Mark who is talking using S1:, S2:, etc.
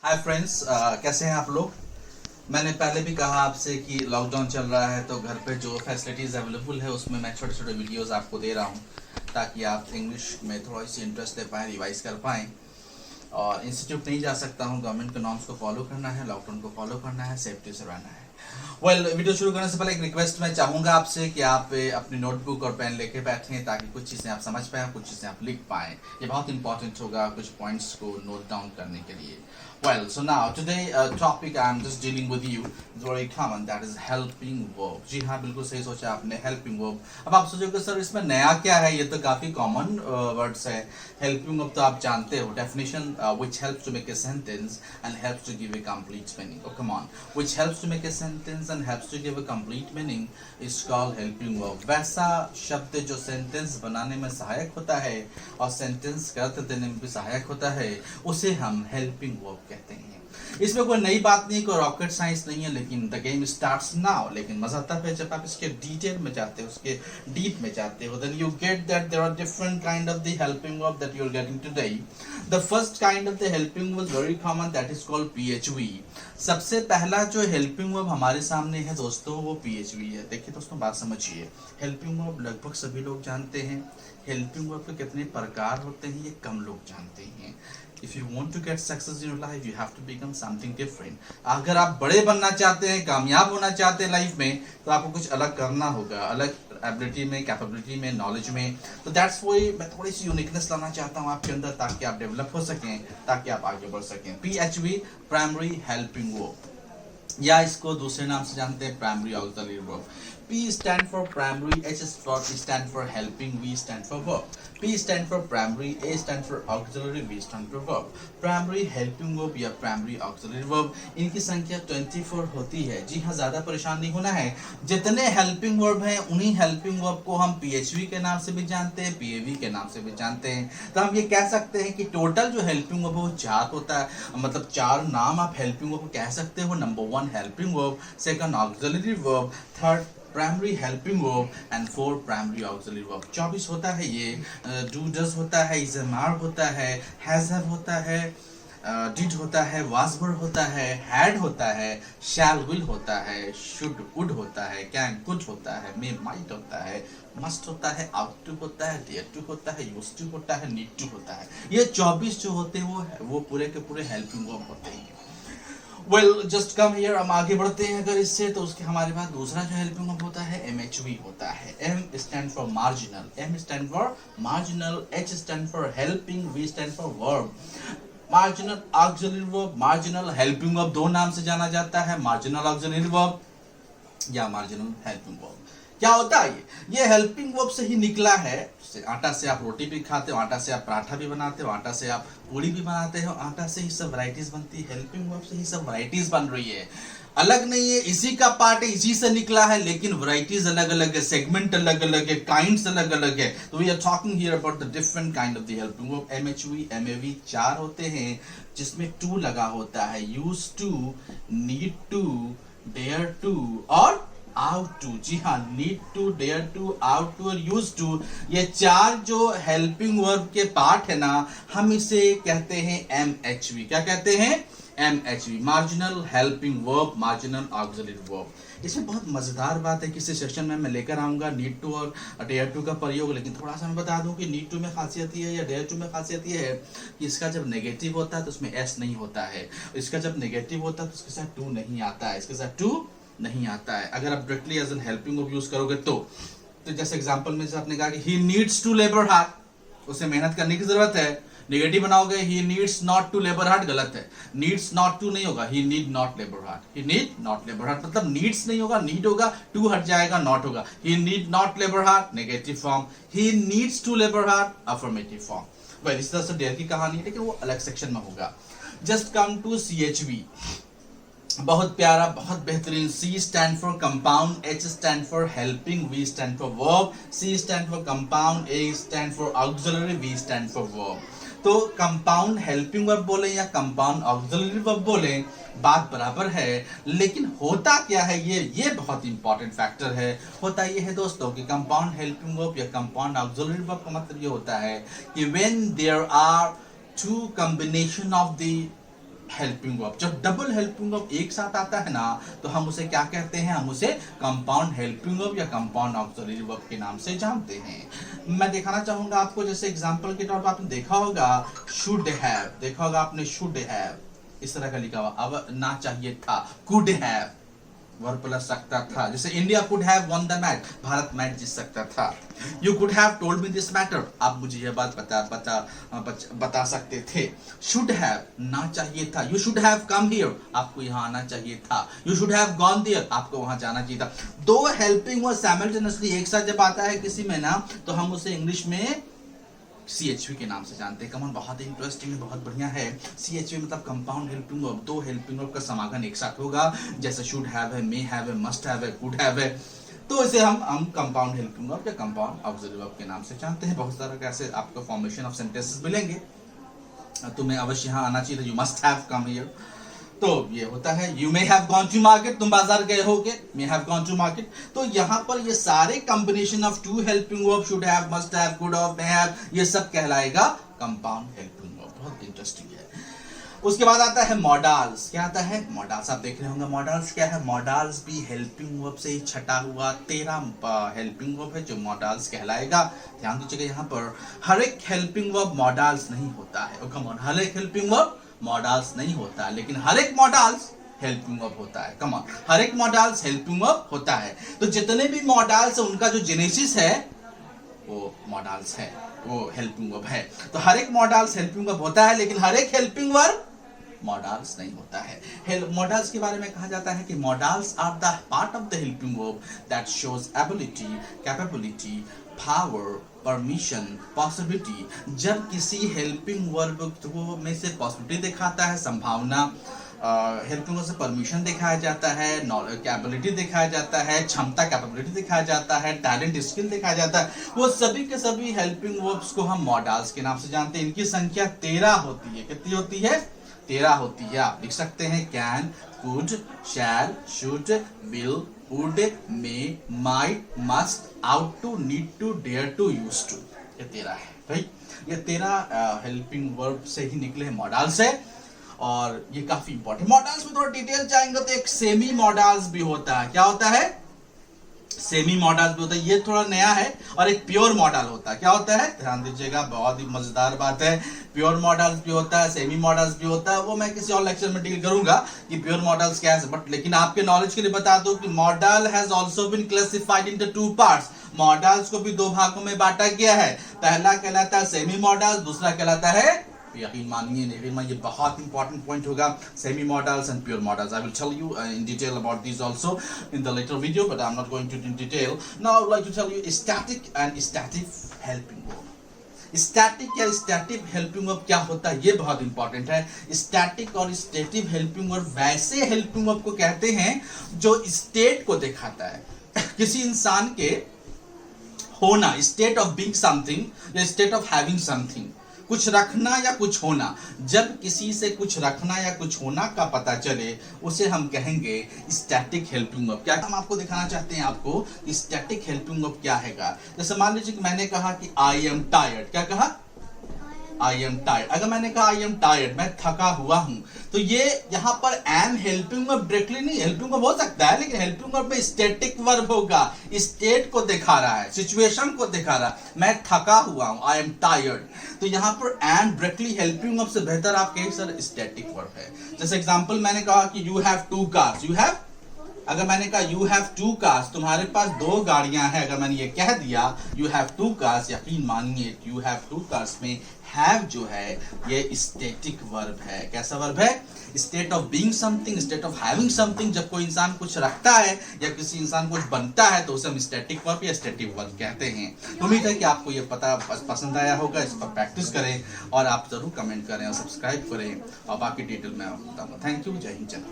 S1: Hi friends, कैसे हैं आप लोग। मैंने पहले भी कहा आपसे कि लॉकडाउन चल रहा है तो घर पे जो फैसिलिटीज़ अवेलेबल है उसमें मैं छोटे छोटे वीडियोस आपको दे रहा हूँ ताकि आप इंग्लिश में थोड़ी सी इंटरेस्ट ले पाएँ, रिवाइज कर पाएँ। और इंस्टीट्यूट नहीं जा सकता हूँ, गवर्नमेंट के नॉर्म्स को फॉलो करना है, लॉकडाउन को फॉलो करना है, सेफ्टी से रहना है। वीडियो शुरू करने से पहले एक रिक्वेस्ट मैं चाहूँगा आपसे कि आप अपनी नोटबुक और पेन लेके बैठें ताकि कुछ चीज़ें आप समझ पाएँ, कुछ चीज़ें आप लिख पाएँ। ये बहुत इंपॉर्टेंट होगा कुछ पॉइंट्स को नोट डाउन करने के लिए। So now today topic I'm just dealing with you is very common, that is helping verb। जी हाँ, बिल्कुल सही सोचा आपने, helping verb। अब आप सोचोगे सर इसमें नया क्या है, ये तो काफ़ी कॉमन वर्ड्स है। helping verb तो आप जानते हो, definition which helps to make a sentence and helps to give a complete meaning। Oh come on, which helps to make a sentence and helps to give a complete meaning is called helping verb। वैसा शब्द जो sentence बनाने में सहायक होता है और sentence का अर्थ देने में भी सहायक होता है, उसे हम हेल्पिंग वर्ब कहते हैं। इसमें कोई नई बात नहीं, कोई रॉकेट साइंस नहीं है, लेकिन द गेम स्टार्ट्स नाउ। लेकिन मजा तब है जब आप इसके डिटेल में जाते हो, उसके डीप में जाते हो, then you get that there are different kind of the helping verb that you are getting today. The first kind of the helping verb very common, that is called PHV. सबसे पहला जो helping verb हमारे सामने है दोस्तों, वो पीएचवी है। देखिए दोस्तों, बात समझिए, हेल्पिंग वर्ब लगभग सभी लोग जानते हैं। हेल्पिंग वर्ब के कितने प्रकार होते हैं ये कम लोग जानते हैं। If you want to get success in your life, you have to become something different। अगर आप बड़े बनना चाहते हैं, कामयाब होना चाहते हैं लाइफ में, तो आपको कुछ अलग करना होगा, अलग एबिलिटी में, कैपेबिलिटी में, नॉलेज में। तो दैट्स वाई मैं थोड़ी सी यूनिकनेस लाना चाहता हूँ आपके अंदर, ताकि आप डेवलप हो सकें, ताकि आप आगे बढ़ सकें। PHV, प्राइमरी हेल्पिंग वर्ब, या इसको दूसरे नाम से जानते हैं primary auxiliary verb. P stand for primary, H stand for helping, V stand for verb। P stand for primary, A stand for auxiliary, V stand for verb। Primary helping verb या primary auxiliary verb, इनकी संख्या 24 होती है। जी हाँ, ज्यादा परेशान नहीं होना है। जितने helping verb हैं उन्हीं helping verb को हम PHV के नाम से भी जानते हैं, PAV के नाम से भी जानते हैं। तो हम ये कह सकते हैं कि टोटल जो helping verb है वो 4 होता है, मतलब 4 नाम आप helping verb को कह सकते हो। Number 1 helping verb, second auxiliary verb, third primary helping verb and 4 primary auxiliary verb. 24 होता है ये। डू डज होता है, इज मार्ब होता है, हैज हैव होता है, डिड होता है, वाज वर होता है, हैड होता है, शैल विल होता है, शुड वुड होता है, कैन कुड होता है, मे माइट होता है, मस्ट होता है, आउट टू होता है, डेयर टू होता है, यूज्ड टू होता है, नीड टू होता है। ये 24 जो होते हैं वो पूरे के पूरे हेल्पिंग वर्ब होते हैं। जस्ट कम हियर, हम आगे बढ़ते हैं अगर इससे, तो उसके हमारे पास दूसरा जो हेल्पिंग वर्ब होता है MHV होता है। M stand for marginal, M stand for marginal, H stand for helping, V stand for verb. Marginal auxiliary verb, marginal helping verb, दो नाम से जाना जाता है, मार्जिनल ऑक्सिलरी वर्ब या मार्जिनल हेल्पिंग वर्ब। क्या होता है ये हेल्पिंग वर्ब से ही निकला है। आटा से आप रोटी भी खाते हो, आटा से आप पराठा भी बनाते हो, आटा से आप पूड़ी भी बनाते हो, आटा से ही सब वैरायटीज बनती है। हेल्पिंग वर्ब से ही सब वैरायटीज बन रही है, अलग नहीं है, इसी का पार्ट है, इसी से निकला है, लेकिन वैरायटीज अलग अलग है, सेगमेंट अलग अलग है, काइंड्स अलग अलग है। तो we are talking here about the different kind of the helping verb. MHV, MAV 4 होते हैं, जिसमें टू लगा होता है। Use to, need to, dare to और आउट टू। जी हाँ, need to, dare to, ought to और यूज टू, ये 4 जो हेल्पिंग वर्ब के पार्ट है ना, हम इसे कहते हैं MHV। क्या कहते हैं? MHV, marginal helping verb, marginal auxiliary verb. इसमें बहुत मजेदार बात है, किसी सेक्शन में मैं लेकर आऊंगा नीड टू और डेयर टू का प्रयोग। लेकिन थोड़ा सा मैं बता दूं कि नीड टू में खासियत ये है या डेयर टू में खासियत ये है कि इसका जब नेगेटिव होता है तो उसमें S नहीं होता है, इसका जब नेगेटिव होता है तो उसके साथ टू नहीं आता है, इसके साथ टू नहीं आता है। अगर आप directly as an helping verb use करोगे तो जैसे एग्जांपल में से आपने कहा कि he needs to labour hard, उसे मेहनत करने की जरूरत है। नेगेटिव बनाओगे he needs not to labour hard, गलत है। नीड्स नॉट टू नहीं होगा, he need not labour hard, he need not labour hard, मतलब नीड्स नहीं होगा, नीड होगा, टू हट जाएगा, नॉट होगा। He need not labour hard, negative form. He needs to labour hard, affirmative form. इस तरह से डेयर की कहानी है, लेकिन वो अलग सेक्शन में होगा। जस्ट कम टू CHV, बहुत प्यारा, बहुत बेहतरीन। C stand for compound, H stand for helping, V stand for verb, C stand for compound, A stand for auxiliary, V stand for verb. तो कंपाउंड हेल्पिंग वर्ब बोले या compound auxiliary verb बोले, बात बराबर है। लेकिन होता क्या है, ये बहुत इंपॉर्टेंट फैक्टर है। होता ये है दोस्तों कि कंपाउंड हेल्पिंग वर्ब या कंपाउंड ऑक्सिलरी वर्ब का मतलब ये होता है कि when there are two combination of the helping verb. जब डबल हेल्पिंग वर्ब एक साथ आता है ना तो हम उसे क्या कहते हैं, हम उसे कंपाउंड हेल्पिंग वर्ब या कंपाउंड ऑक्सिलरी वर्ब के नाम से जानते हैं। मैं दिखाना चाहूंगा आपको, जैसे एग्जांपल के तौर पर आपने देखा होगा शुड हैव, देखा होगा आपने शुड हैव इस तरह का लिखा हुआ, अब ना चाहिए था, कुड हैव वर्ब प्लस सकता था, जैसे India could have won the match, भारत मैच जीत सकता था। You could have told me this matter, आप मुझे यह बात बता सकते थे। शुड हैव ना चाहिए था, you should have come here, आपको यहाँ आना चाहिए था। You should have gone there, आपको वहां जाना चाहिए था। दो हेल्पिंग वर्ब साइमल्टेनियसली एक साथ जब आता है किसी में ना तो हम उसे इंग्लिश में CHV के नाम से जानते हैं। कमन बहुत इंटरेस्टिंग है, बहुत बढ़िया है। CHV मतलब कंपाउंड हेल्पिंग वर्ब, दो हेल्पिंग वर्ब का समागम एक साथ होगा, जैसे शुड हैव है, मे हैव है, मस्ट हैव है, कुड हैव है, तो इसे हम कंपाउंड हेल्पिंग वर्ब या कंपाउंड ऑक्सिलरी वर्ब के नाम से जानते हैं। बहुत सारा कैसे आपको फॉर्मेशन ऑफ सेंटेंसेस मिलेंगे, तुम्हें अवश्य यहाँ आना चाहिए। You must have come here, तो ये होता है। You may have gone to market, तुम बाजार गए होगे, may have gone to market. तो यहाँ पर ये सारे combination of two helping verb, should have, must have, could have, may have, ये सब कहलाएगा कंपाउंड हेल्पिंग वर्ब। बहुत इंटरेस्टिंग है। उसके बाद आता है मॉडल्स। क्या आता है? मॉडल्स। आप देख रहे होंगे मॉडल्स क्या है। मॉडल्स भी हेल्पिंग वर्ब से ही छटा हुआ 13 हेल्पिंग वर्ब है जो मॉडल्स कहलाएगा। ध्यान दीजिएगा, यहाँ पर हर एक हेल्पिंग वर्ब मॉडल्स नहीं होता है। कम ऑन, हर एक हेल्पिंग वर्ब मॉडल्स नहीं होता है, लेकिन हर एक मॉडल्स हेल्पिंग वर्ब होता है। कम ऑन, हर एक मॉडल्स हेल्पिंग वर्ब होता है। तो जितने भी मॉडल्स है उनका जो जेनेसिस है वो मॉडल्स है, वो हेल्पिंग वर्ब है। तो हर एक मॉडल्स हेल्पिंग वर्ब होता है, लेकिन हर एक हेल्पिंग वर्ब मॉडल्स नहीं होता है। मॉडल्स के बारे में कहा जाता है कि modals are the part of the helping verb that shows ability, capability, power, permission, possibility. जब किसी हेल्पिंग वर्ब में से पॉसिबिलिटी दिखाता है, संभावना, हेल्पिंग वर्ब से परमिशन दिखाया जाता है, कैपेबिलिटी दिखाया जाता है, क्षमता कैपेबिलिटी दिखाया जाता है, टैलेंट स्किल दिखाया जाता है, वो सभी के सभी हेल्पिंग वर्ब्स को हम मॉडल्स के नाम से जानते हैं। इनकी संख्या 13 होती है। कितनी होती है? 13 होती है। आप लिख सकते हैं can, could, shall, should, will, would, may, might, must, ought to, need to, dare to, use to. ये 13 है भाई। ये 13 हेल्पिंग वर्ब से ही निकले हैं मॉडल्स है, और ये काफी इंपॉर्टेंट। मॉडल्स में थोड़ा डिटेल चाहेंगे तो एक सेमी मॉडल्स भी होता है। क्या होता है? सेमी मॉडल भी होता है। ये थोड़ा नया है। और एक प्योर मॉडल होता है। क्या होता है? ध्यान दीजिएगा, बहुत ही मजेदार बात है। प्योर मॉडल्स भी होता है, सेमी मॉडल्स भी होता है। वो मैं किसी और लेक्चर में डील करूंगा कि प्योर मॉडल्स क्या है, बट लेकिन आपके नॉलेज के लिए बता दूं कि model has also been classified into 2 parts. Modals को भी 2 भागों में बांटा गया है। पहला कहलाता है सेमी मॉडल, दूसरा कहलाता है, यकीन मानिए नहीं मानिए, ये बहुत इंपॉर्टेंट पॉइंट होगा, semi modals and pure modals. I will tell you in detail about these also in the later video, but I'm not going to in detail. Now I would like to tell you static and stative helping verb. Static या स्टैटिव helping verb क्या होता है, ये बहुत important है। Static और stative helping verb वैसे helping verb को कहते हैं जो स्टेट को दिखाता है, किसी इंसान के होना, स्टेट ऑफ बीइंग समथिंग या स्टेट ऑफ हैविंग समथिंग, कुछ रखना या कुछ होना। जब किसी से कुछ रखना या कुछ होना का पता चले उसे हम कहेंगे स्टैटिक हेल्पिंग वर्ब। क्या हम आपको दिखाना चाहते हैं आपको स्टैटिक हेल्पिंग वर्ब क्या हैगा। जैसे मान लीजिए कि मैंने कहा कि आई एम टायर्ड। क्या कहा? I am tired. अगर मैंने कहा आई एम टायर्ड, मैं थका हुआ हूं, तो ये यहाँ पर एम हेल्पिंग वर्ब डायरेक्टली नहीं, हेल्पिंग वर्ब हो सकता है लेकिन हेल्पिंग वर्ब में स्टैटिक वर्ब होगा, स्टेट को दिखा रहा है, सिचुएशन को दिखा रहा है। मैं थका हुआ हूं, आई एम टायर्ड। तो यहाँ पर एम डायरेक्टली हेल्पिंग वर्ब से बेहतर आप कहें सर स्टैटिक वर्ब है। जैसे एग्जांपल मैंने कहा कि you have 2 cars. You have, अगर मैंने कहा यू हैव 2 कार्स, तुम्हारे पास 2 गाड़ियां हैं, अगर मैंने ये कह दिया यू हैव 2 कार्स, यकीन मानिए यू हैव 2 कार्स में हैव जो है ये स्टैटिक वर्ब है। कैसा वर्ब है? State of being something, state of having something. जब कोई इंसान कुछ रखता है या किसी इंसान कुछ बनता है तो उसे हम स्टैटिक वर्ब या स्टैटिक वर्ब कहते हैं। उम्मीद है कि आपको ये पता पसंद आया होगा। इस पर प्रैक्टिस करें और आप जरूर कमेंट करें और सब्सक्राइब करें और बाकी डिटेल मैं बताऊंगा। Thank you. जय हिंद।